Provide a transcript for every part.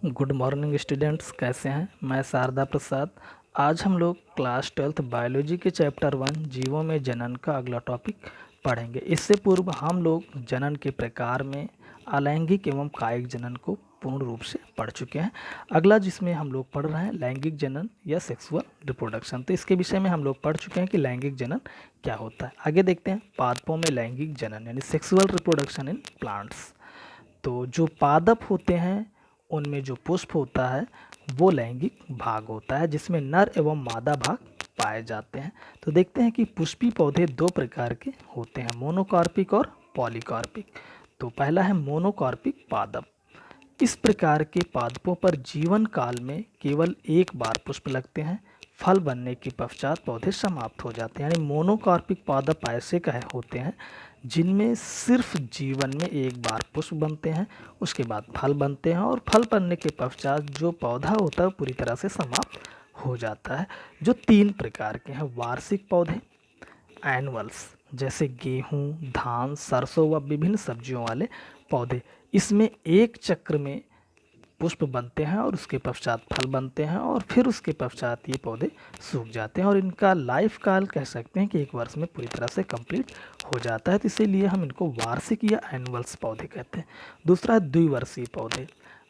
Good morning students, कैसे हैं। मैं शारदा प्रसाद। आज हम लोग क्लास 12th बायोलॉजी के चैप्टर 1 जीवों में जनन का अगला टॉपिक पढ़ेंगे। इससे पूर्व हम लोग जनन के प्रकार में अलैंगिक एवं कायिक जनन को पूर्ण रूप से पढ़ चुके हैं। अगला जिसमें हम लोग पढ़ रहे हैं लैंगिक जनन या सेक्सुअल रिप्रोडक्शन। तो इसके विषय में हम लोग पढ़ चुके हैं कि लैंगिक जनन क्या होता है। आगे देखते हैं पादपों में लैंगिक जनन यानी सेक्सुअल रिप्रोडक्शन इन प्लांट्स। तो जो पादप होते हैं उनमें जो पुष्प होता है वो लैंगिक भाग होता है जिसमें नर एवं मादा भाग पाए जाते हैं। तो देखते हैं कि पुष्पी पौधे दो प्रकार के होते हैं, मोनोकार्पिक और पॉलीकार्पिक। तो पहला है मोनोकार्पिक पादप। इस प्रकार के पादपों पर जीवन काल में केवल एक बार पुष्प लगते हैं। फल बनने के पश्चात पौधे समाप्त हो जाते हैं। यानी मोनोकार्पिक पादप ऐसे कहे होते हैं जिनमें सिर्फ जीवन में एक बार पुष्प बनते हैं, उसके बाद फल बनते हैं और फल बनने के पश्चात जो पौधा होता है पूरी तरह से समाप्त हो जाता है। जो तीन प्रकार के हैं, वार्षिक पौधे, एनुअल्स जैसे गेहूं, धान, सरसों व विभिन्न सब्जियों वाले पौधे। इसमें एक चक्र में पुष्प बनते हैं और उसके पश्चात फल बनते हैं और फिर उसके पश्चात ये पौधे सूख जाते हैं और इनका लाइफ काल कह सकते हैं कि एक वर्ष में पूरी तरह से कंप्लीट हो जाता है। तो इसीलिए हम इनको वार्षिक या एनुअल्स पौधे कहते हैं। दूसरा है द्विवर्षीय पौधे।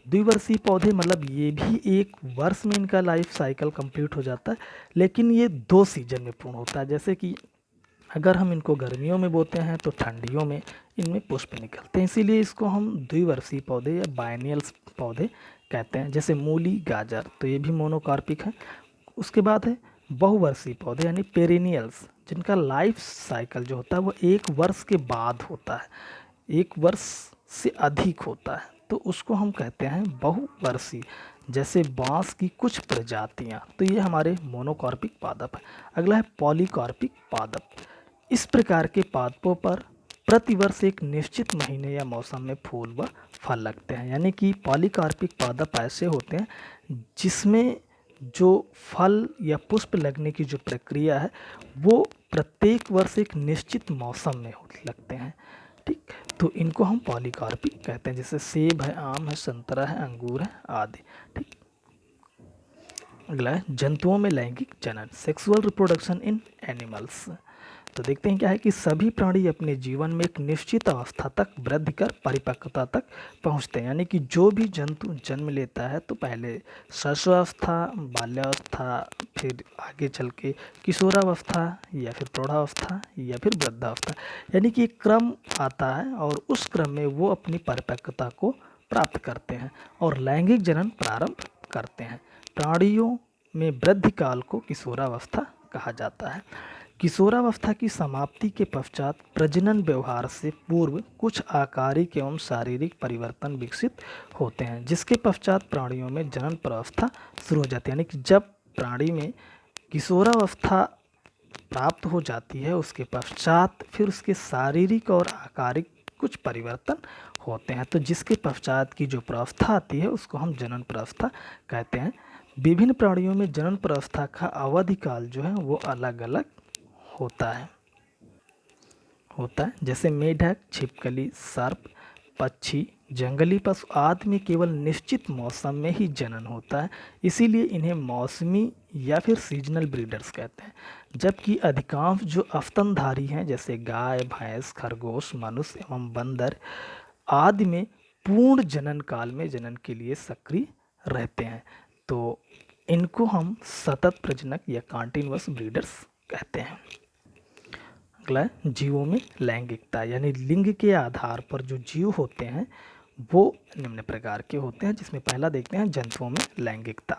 द्विवर्षीय पौधे मतलब ये भी एक वर्ष में इनका लाइफ साइकिल कंप्लीट हो जाता है, लेकिन ये 2 सीजन में पूर्ण होता है। जैसे कि अगर हम इनको गर्मियों में बोते हैं तो ठंडियों में इनमें पुष्प निकलते हैं, इसीलिए इसको हम द्विवर्षीय पौधे या बायनियल्स पौधे कहते हैं। जैसे मूली, गाजर, तो ये भी मोनोकार्पिक है। उसके बाद है बहुवर्षीय पौधे यानी पेरिनियल्स, जिनका लाइफ साइकिल जो होता है वो एक वर्ष के बाद होता है, एक वर्ष से अधिक होता है, तो उसको हम कहते हैं बहुवर्षीय। जैसे बांस की कुछ प्रजातियां, तो ये हमारे मोनोकार्पिक पादप है। अगला है पॉलीकार्पिक पादप। इस प्रकार के पादपों पर प्रतिवर्ष एक निश्चित महीने या मौसम में फूल व फल लगते हैं। यानी कि पॉलीकार्पिक पादप ऐसे होते हैं जिसमें जो फल या पुष्प लगने की जो प्रक्रिया है वो प्रत्येक वर्ष एक निश्चित मौसम में लगते हैं। ठीक, तो इनको हम पॉलीकार्पिक कहते हैं। जैसे सेब है, आम है, संतरा है, अंगूर है आदि। ठीक, अगला है जंतुओं में लैंगिक जनन, सेक्सुअल रिप्रोडक्शन इन एनिमल्स। तो देखते हैं क्या है कि सभी प्राणी अपने जीवन में एक निश्चित अवस्था तक वृद्धि कर परिपक्वता तक पहुंचते हैं। यानी कि जो भी जंतु जन्म लेता है तो पहले शिशुअवस्था, बाल्यावस्था, फिर आगे चल के किशोरावस्था या फिर प्रौढ़ावस्था या फिर वृद्धावस्था, यानी कि एक क्रम आता है और उस क्रम में वो अपनी परिपक्वता को प्राप्त करते हैं और लैंगिक जनन प्रारंभ करते हैं। प्राणियों में वृद्धि काल को किशोरावस्था कहा जाता है। किशोरावस्था की समाप्ति के पश्चात प्रजनन व्यवहार से पूर्व कुछ आकारिक एवं शारीरिक परिवर्तन विकसित होते हैं, जिसके पश्चात प्राणियों में जनन प्रावस्था शुरू हो जाती है। यानी कि जब प्राणी में किशोरावस्था प्राप्त हो जाती है उसके पश्चात फिर उसके शारीरिक और आकारिक कुछ परिवर्तन होते हैं, तो जिसके पश्चात की जो प्रावस्था आती है उसको हम जनन प्रावस्था कहते हैं। विभिन्न प्राणियों में जनन प्रावस्था का अवधि काल जो है वो अलग अलग होता है। जैसे मेढक, छिपकली, सर्प, पक्षी, जंगली पशु आदि में केवल निश्चित मौसम में ही जनन होता है, इसीलिए इन्हें मौसमी या फिर सीजनल ब्रीडर्स कहते हैं। जबकि अधिकांश जो अवतनधारी हैं जैसे गाय, भैंस, खरगोश, मनुष्य एवं बंदर आदि में पूर्ण जनन काल में जनन के लिए सक्रिय रहते हैं, तो इनको हम सतत प्रजनक या कॉन्टिन्यूअस ब्रीडर्स कहते हैं। अगला है जीवों में लैंगिकता, यानी लिंग के आधार पर जो जीव होते हैं वो निम्न प्रकार के होते हैं, जिसमें पहला देखते हैं जंतुओं में लैंगिकता,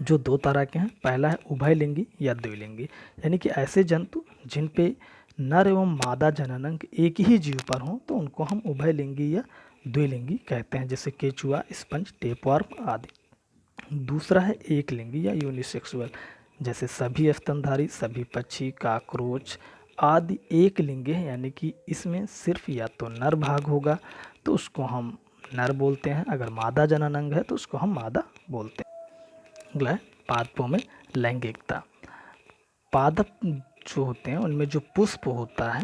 जो 2 तरह के हैं। पहला है उभयलिंगी या द्विलिंगी, यानी कि ऐसे जंतु जिन पे नर एवं मादा जननांग एक ही जीव पर हों तो उनको हम उभयलिंगी या द्विलिंगी कहते हैं, जैसे केचुआ, स्पंज, टेपवर्म आदि। दूसरा है एक लिंगी या यूनिसेक्सुअल, जैसे सभी स्तनधारी, सभी पक्षी, काकरोच आदि एक लिंगी हैं, यानी कि इसमें सिर्फ या तो नर भाग होगा तो उसको हम नर बोलते हैं, अगर मादा जननांग है तो उसको हम मादा बोलते हैं। अगला है पादपों में लैंगिकता। पादप जो होते हैं उनमें जो पुष्प होता है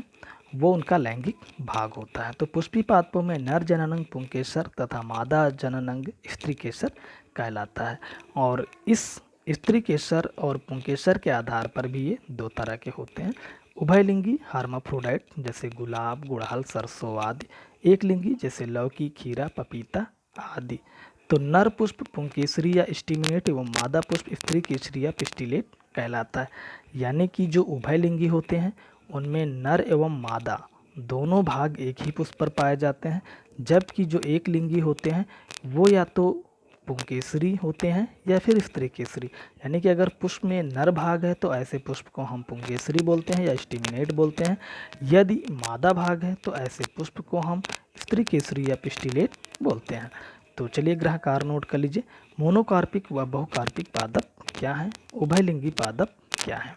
वो उनका लैंगिक भाग होता है। तो पुष्पी पादपों में नर जननांग पुंकेसर तथा मादा जननांग स्त्री केसर कहलाता है। और इस स्त्री केसर और पुंकेसर के आधार पर भी ये दो तरह के होते हैं। उभयलिंगी हार्माफ्रोडाइट जैसे गुलाब, गुड़हल, सरसों आदि। एक लिंगी जैसे लौकी, खीरा, पपीता आदि। तो नर पुष्प पुंकेसरी या स्टिमुलेट एवं मादा पुष्प स्त्री केसरी या पिस्टिलेट कहलाता है। यानी कि जो उभयलिंगी होते हैं उनमें नर एवं मादा दोनों भाग एक ही पुष्प पर पाए जाते हैं, जबकि जो एक लिंगी होते हैं वो या तो पुंकेसरी होते हैं या फिर स्त्री केसरी। यानी कि अगर पुष्प में नर भाग है तो ऐसे पुष्प को हम पुंकेसरी बोलते हैं या स्टिमुलेट बोलते हैं। यदि मादा भाग है तो ऐसे पुष्प को हम स्त्री केसरी या पिस्टिलेट बोलते हैं। तो चलिए ग्रहकार नोट कर लीजिए। मोनोकार्पिक व बहुकार्पिक पादप क्या है, उभयलिंगी पादप क्या है।